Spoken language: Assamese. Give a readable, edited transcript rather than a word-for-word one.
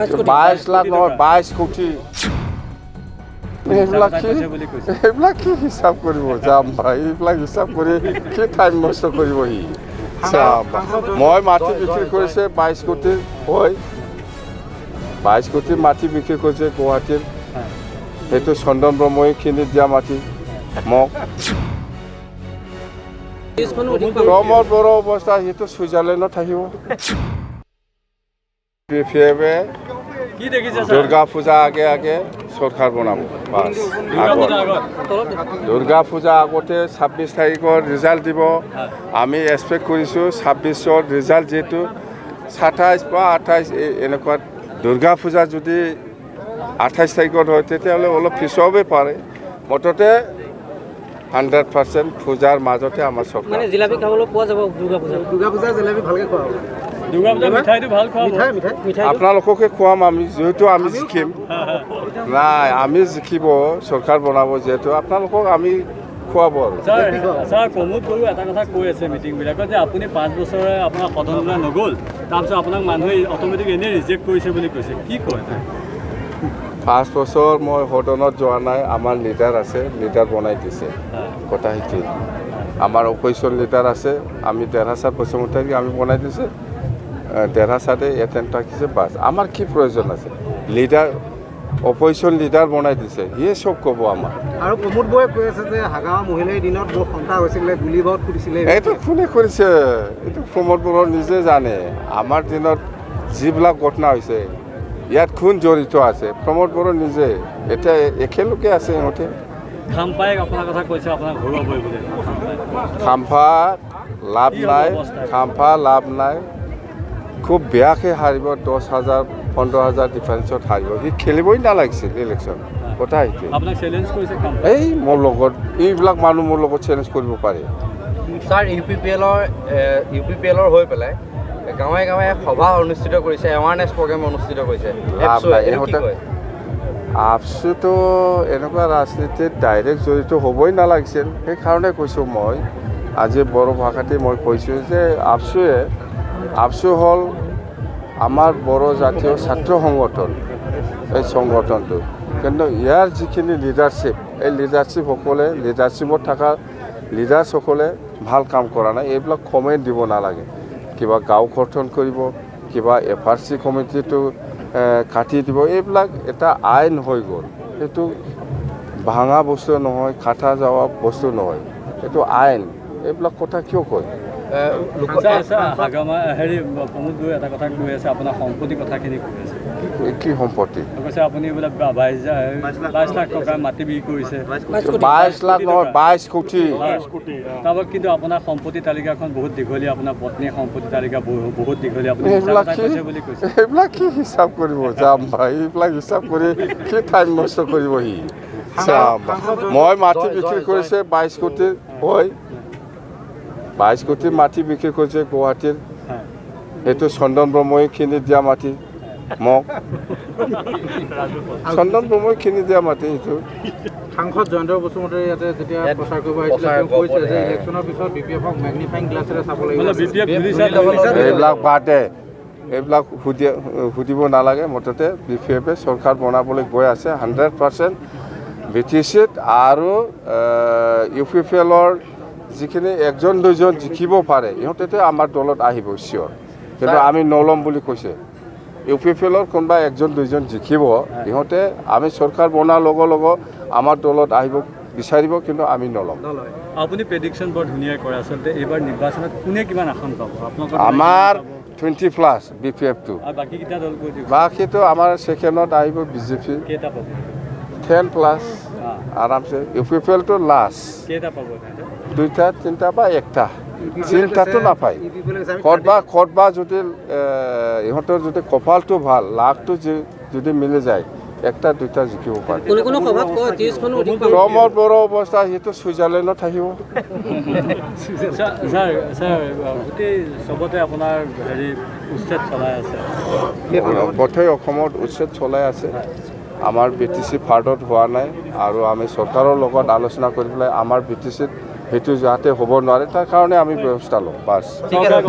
22 লাখ নহয় 22 কোটি এইবিলাক কি হিচাপ কৰিব যাম ভাই এইবিলাক হিচাপ কৰি কি টাইম নষ্ট কৰিব সি মই মাটি বিক্ৰী কৰিছে 22 কোটি হয় 22 কোটি মাটি বিক্ৰী কৰিছে গুৱাহাটীৰ সেইটো চন্দন ব্ৰহ্মই কিনি দিয়া মাটি মোক প্ৰমোদ বড়ো অৱস্থা সেইটো ছুইজাৰলেণ্ডত থাকিব দুৰ্গা পূজা আগে আগে চৰকাৰ বনাব বাছ দুৰ্গা পূজা আগতে 26 তাৰিখৰ ৰিজাল্ট দিব আমি এক্সপেক্ট কৰিছোঁ 26ৰ ৰিজাল্ট যিহেতু 27 বা 28 এনেকুৱা দুৰ্গা পূজা যদি 28 তাৰিখত হয় তেতিয়াহ'লে অলপ পিছুৱাবই পাৰে মুঠতে 100% পূজাৰ মাজতে আমাৰ চৰকাৰ মানে জিলাপি খাবলৈ পোৱা যাব দুৰ্গা পূজা জিলাপি ভালকৈ খোৱা হ'ব দুৰ্গা পূজা মিঠাইটো ভাল খোৱা মিঠাই আপোনালোককে খুৱাম আমি যিহেতু আমি জিকিম নাই আমি জিকিব চৰকাৰ বনাব যিহেতু আপোনালোকক আমি খুৱাব আৰু ছাৰ প্ৰমোদ বড়ো এটা কথা কৈ আছে মিটিংবিলাকত যে আপুনি 5 বছৰে আপোনাৰ সদনলৈ নগ'ল তাৰপিছত আপোনাক মানুহে অট'মেটিক এনেই ৰিজেক্ট কৰিছে বুলি কৈছে কি কয় 5 বছৰ মই সদনত যোৱা নাই আমাৰ লিডাৰ আছে লিডাৰ বনাই দিছে কথা সেইটোৱে আমাৰ অপজিশ্যন লিডাৰ আছে আমি ডেৰাচাঁদ বসুমতাৰীক আমি বনাই দিছে ডেৰাচাঁদে এটেণ্ড ৰাখিছে বাছ আমাৰ কি প্ৰয়োজন আছে লিডাৰ অপজিশ্যন লিডাৰ বনাই দিছে সিয়ে চব ক'ব আমাৰ আৰু প্ৰমোদ বড়োৱে কৈ আছে যে হাগাঁৱৰ মহিলাই দিনত বৰ সন্তান হৈছিলে গুলীবাৰুদ ফুটিছিলে এইটো কোনে কৰিছে এইটো প্ৰমোদ বড়ো নিজে জানে আমাৰ দিনত যিবিলাক ঘটনা হৈছে ইয়াত কোন জড়িত আছে প্ৰমোদ বড়ো নিজে এতিয়া একেলগে আছে সিহঁতে খাম্পাই আপোনাৰ কথা কৈছে আপোনাক ঘৰুৱাবই বুলি খাম্পা লাভ নাই খুব বেয়াকৈ হাৰিব 10,000 15,000 ডিফাৰেঞ্চত হাৰিব সি খেলিবই নালাগিছিল ইলেকশ্যন কথা সেইটো আপোনাক চেলেঞ্জ কৰিছে এই মোৰ লগত এইবিলাক মানুহ মোৰ লগত চেলেঞ্জ কৰিব পাৰে ছাৰ ইউ পি পি এলৰ হৈ পেলাই গাঁৱে গাঁৱে সভা অনুষ্ঠিত কৰিছে এৱাৰনেছ প্ৰগ্ৰেম অনুষ্ঠিত কৰিছে আপচুটো এনেকুৱা ৰাজনীতিত ডাইৰেক্ট জড়িত হ'বই নালাগিছিল সেইকাৰণে কৈছোঁ মই আজি বড়ো ভাষাতে মই কৈছোঁ যে আপচু হ'ল আমাৰ বড়ো জাতীয় ছাত্ৰ সংগঠন এই সংগঠনটো কিন্তু ইয়াৰ যিখিনি লিডাৰশ্বিপ এই লিডাৰশ্বিপত থকা লিডাৰ্ছসকলে ভাল কাম কৰা নাই এইবিলাক কমেণ্ট দিব নালাগে কিবা গাঁও গঠন কৰিব কিবা FRC কমিটিটো কাটি দিব এইবিলাক এটা আইন হৈ গ'ল এইটো ভাঙা বস্তু নহয় কাটা যোৱা বস্তু নহয় এইটো আইন এইবিলাক কথা কিয় কয় হেৰি প্ৰমোদ বড়োৱে এটা কথা কৈ আছে আপোনাৰ সম্পত্তিৰ কথাখিনি কৈ আছে কি সম্পত্তি কৈছে আপুনি বোলে 22 লাখ টকা মাটি বিক্ৰী কৰিছে 22 লাখ নহয় 22 কোটি তাৰপৰা কিন্তু আপোনাৰ সম্পত্তি তালিকাখন বহুত দীঘলীয়া আপোনাৰ পত্নীৰ সম্পত্তি তালিকা বহুত দীঘলীয়া আপুনি বুলি কৈছে এইবিলাক কি হিচাপ কৰিব যাম ভাই এইবিলাক হিচাপ কৰি কি টাইম নষ্ট কৰিব সি মই মাটি বিক্ৰী কৰিছে 22 কোটি হয় 22 কোটি মাটি বিক্ৰী কৰিছে গুৱাহাটীৰ সেইটো চন্দন ব্ৰহ্মই কিনি দিয়া মাটি মোক চন্দন ব্ৰহ্মই কিনি দিয়া মাটি সেইটো সাংসদ জয়ন্ত বসুমতাৰী ইয়াতে যেতিয়া প্ৰচাৰ কৰিব আহিছিলে তেওঁ কৈছে যে ইলেকশ্যনৰ পিছত BPF-ক মেগনিফাইং গ্লাছেৰে চাব লাগিব এইবিলাক বাদে এইবিলাক সুধিব নালাগে মুঠতে BPF-এ চৰকাৰ বনাবলৈ গৈ আছে 100% BTC-ত আৰু UPPL-ৰ যিখিনি একজন দুজন জিকিব পাৰে ইহঁতেতো আমাৰ দলত আহিব চিয়ৰ কিন্তু আমি নল'ম বুলি কৈছে UPPL-ৰ কোনোবা একজন দুজন জিকিব ইহঁতে আমি চৰকাৰ বনাৰ লগে লগে আমাৰ দলত আহিব বিচাৰিব কিন্তু আমি নল'ম আপুনি প্ৰেডিকশ্যন বৰ ধুনীয়া কৰে আচলতে এইবাৰ নিৰ্বাচনত কোনে কিমান আসন পাব আপোনালোকৰ আমাৰ 20+ BPF-টো বাকীকেইটা দল কৈ দিয়ক বাকীটো আমাৰ ছেকেণ্ডত আহিব BJP কেইটা পাব 10+ আৰামছে UPPL-টো লাষ্ট কেইটা পাব 2টা 3টা বা 1টা চিন্তাটো নাপায় ক'তবা যদি ইহঁতৰ যদি কপালটো ভাল লাভটো যদি মিলি যায় 1টা 2টা জিকিব পাৰে প্ৰমোদ বড়ো অৱস্থা সেইটো ছুইজাৰলেণ্ডত থাকিব ছাৰ গোটেই চবতে আপোনাৰ হেৰি উচ্ছেদ চলাই আছে গোটেই অসমত উচ্ছেদ চলাই আছে আমাৰ BTC ফাৰ্ডত হোৱা নাই আৰু আমি চৰকাৰৰ লগত আলোচনা কৰি পেলাই আমাৰ BTC-ত সেইটো যাতে হ'ব নোৱাৰে তাৰ কাৰণে আমি ব্যৱস্থা লওঁ বাছ ঠিক আছে